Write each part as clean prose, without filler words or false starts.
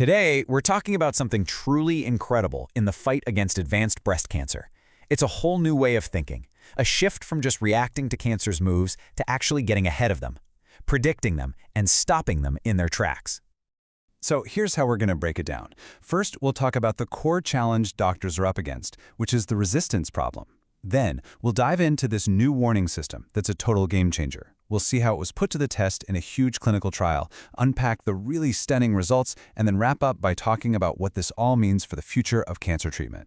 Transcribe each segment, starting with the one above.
Today, we're talking about something truly incredible in the fight against advanced breast cancer. It's a whole new way of thinking, a shift from just reacting to cancer's moves to actually getting ahead of them, predicting them, and stopping them in their tracks. So here's how we're going to break it down. First, we'll talk about the core challenge doctors are up against, which is the resistance problem. Then, we'll dive into this new warning system that's a total game changer. We'll see how it was put to the test in a huge clinical trial, unpack the really stunning results, and then wrap up by talking about what this all means for the future of cancer treatment.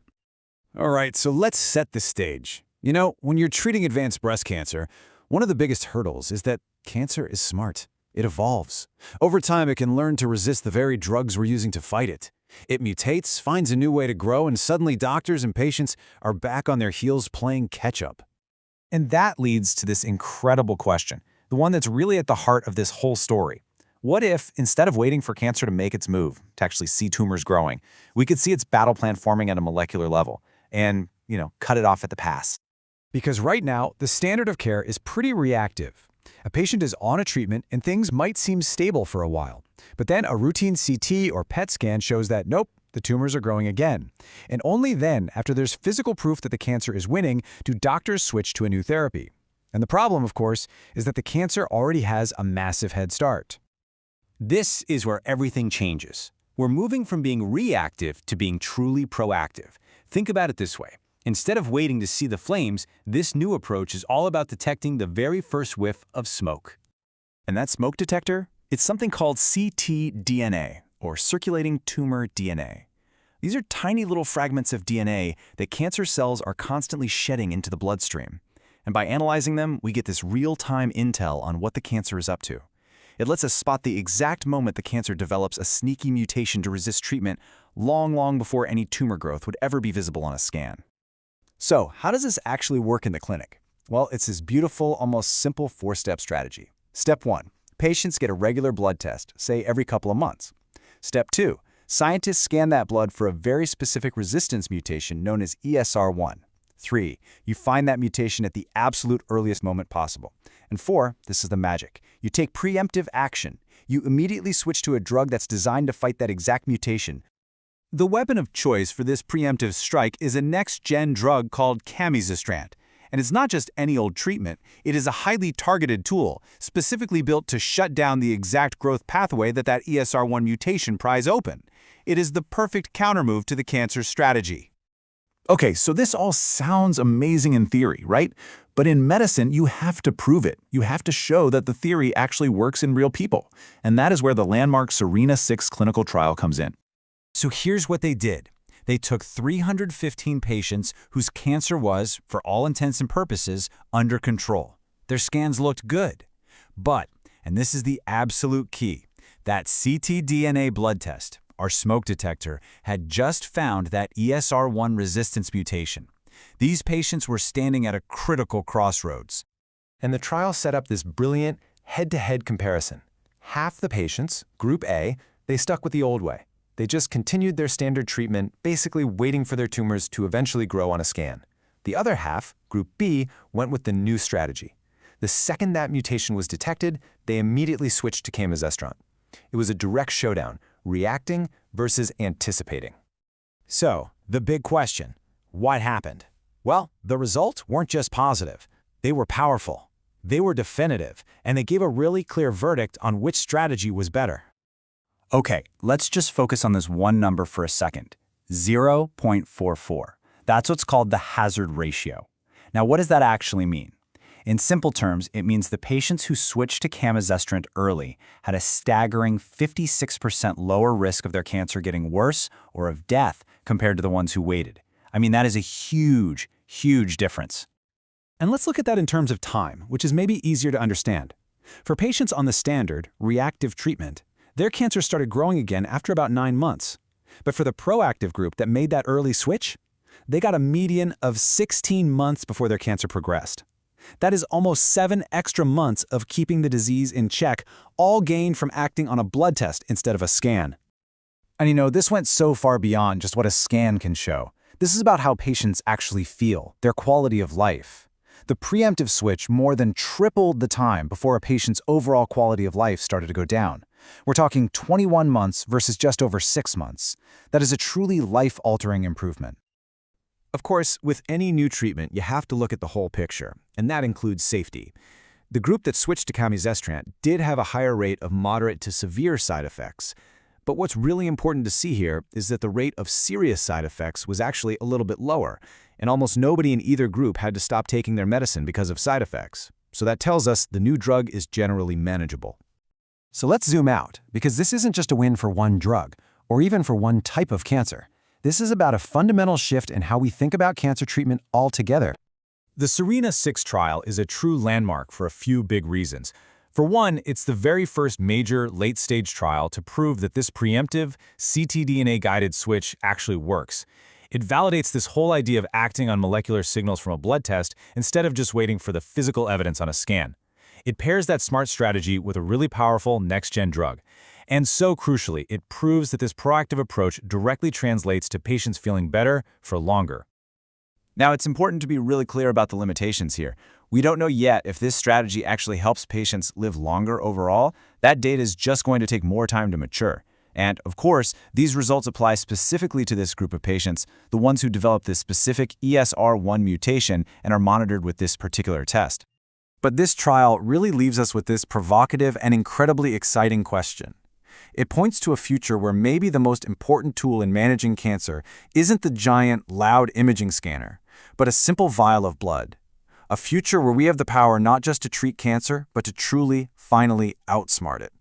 All right, so let's set the stage. You know, when you're treating advanced breast cancer, one of the biggest hurdles is that cancer is smart. It evolves. Over time, it can learn to resist the very drugs we're using to fight it. It mutates, finds a new way to grow, and suddenly doctors and patients are back on their heels playing catch-up. And that leads to this incredible question, the one that's really at the heart of this whole story. What if, instead of waiting for cancer to make its move, to actually see tumors growing, we could see its battle plan forming at a molecular level and, cut it off at the pass? Because right now, the standard of care is pretty reactive. A patient is on a treatment and things might seem stable for a while. But then a routine CT or PET scan shows that, nope, the tumors are growing again. And only then, after there's physical proof that the cancer is winning, do doctors switch to a new therapy. And the problem, of course, is that the cancer already has a massive head start. This is where everything changes. We're moving from being reactive to being truly proactive. Think about it this way. Instead of waiting to see the flames, this new approach is all about detecting the very first whiff of smoke. And that smoke detector? It's something called ctDNA, or circulating tumor DNA. These are tiny little fragments of DNA that cancer cells are constantly shedding into the bloodstream. And by analyzing them, we get this real-time intel on what the cancer is up to. It lets us spot the exact moment the cancer develops a sneaky mutation to resist treatment long before any tumor growth would ever be visible on a scan. So, how does this actually work in the clinic? Well, it's this beautiful, almost simple four-step strategy. Step 1. Patients get a regular blood test, say every couple of months. Step 2. Scientists scan that blood for a very specific resistance mutation known as ESR1. 3. You find that mutation at the absolute earliest moment possible. And 4. This is the magic. You take preemptive action. You immediately switch to a drug that's designed to fight that exact mutation. The weapon of choice for this preemptive strike is a next-gen drug called Camizestrant. And it's not just any old treatment, it is a highly targeted tool, specifically built to shut down the exact growth pathway that ESR1 mutation pries open. It is the perfect countermove to the cancer strategy. Okay, so this all sounds amazing in theory, right? But in medicine, you have to prove it. You have to show that the theory actually works in real people. And that is where the landmark SERENA-6 clinical trial comes in. So here's what they did. They took 315 patients whose cancer was, for all intents and purposes, under control. Their scans looked good. But, and this is the absolute key, that ctDNA blood test, our smoke detector, had just found that ESR1 resistance mutation. These patients were standing at a critical crossroads. And the trial set up this brilliant head-to-head comparison. Half the patients, Group A, they stuck with the old way. They just continued their standard treatment, basically waiting for their tumors to eventually grow on a scan. The other half, Group B, went with the new strategy. The second that mutation was detected, they immediately switched to Camizestrant. It was a direct showdown, reacting versus anticipating. So, the big question, what happened? Well, the results weren't just positive. They were powerful. They were definitive, and they gave a really clear verdict on which strategy was better. Okay, let's just focus on this one number for a second. 0.44. That's what's called the hazard ratio. Now, what does that actually mean? In simple terms, it means the patients who switched to Camizestrant early had a staggering 56% lower risk of their cancer getting worse or of death compared to the ones who waited. I mean, that is a huge, huge difference. And let's look at that in terms of time, which is maybe easier to understand. For patients on the standard, reactive treatment, their cancer started growing again after about 9 months. But for the proactive group that made that early switch, they got a median of 16 months before their cancer progressed. That is almost 7 extra months of keeping the disease in check, all gained from acting on a blood test instead of a scan. And this went so far beyond just what a scan can show. This is about how patients actually feel, their quality of life. The preemptive switch more than tripled the time before a patient's overall quality of life started to go down, We're talking 21 months versus just over 6 months. That is a truly life-altering improvement. Of course, with any new treatment, you have to look at the whole picture, and that includes safety. The group that switched to Camizestrant did have a higher rate of moderate to severe side effects. But what's really important to see here is that the rate of serious side effects was actually a little bit lower, and almost nobody in either group had to stop taking their medicine because of side effects. So that tells us the new drug is generally manageable. So let's zoom out, because this isn't just a win for one drug, or even for one type of cancer. This is about a fundamental shift in how we think about cancer treatment altogether. The SERENA-6 trial is a true landmark for a few big reasons. For one, it's the very first major late-stage trial to prove that this preemptive, ctDNA-guided switch actually works. It validates this whole idea of acting on molecular signals from a blood test instead of just waiting for the physical evidence on a scan. It pairs that smart strategy with a really powerful next-gen drug. And so crucially, it proves that this proactive approach directly translates to patients feeling better for longer. Now, it's important to be really clear about the limitations here. We don't know yet if this strategy actually helps patients live longer overall. That data is just going to take more time to mature. And, of course, these results apply specifically to this group of patients, the ones who develop this specific ESR1 mutation and are monitored with this particular test. But this trial really leaves us with this provocative and incredibly exciting question. It points to a future where maybe the most important tool in managing cancer isn't the giant, loud imaging scanner, but a simple vial of blood. A future where we have the power not just to treat cancer, but to truly, finally outsmart it.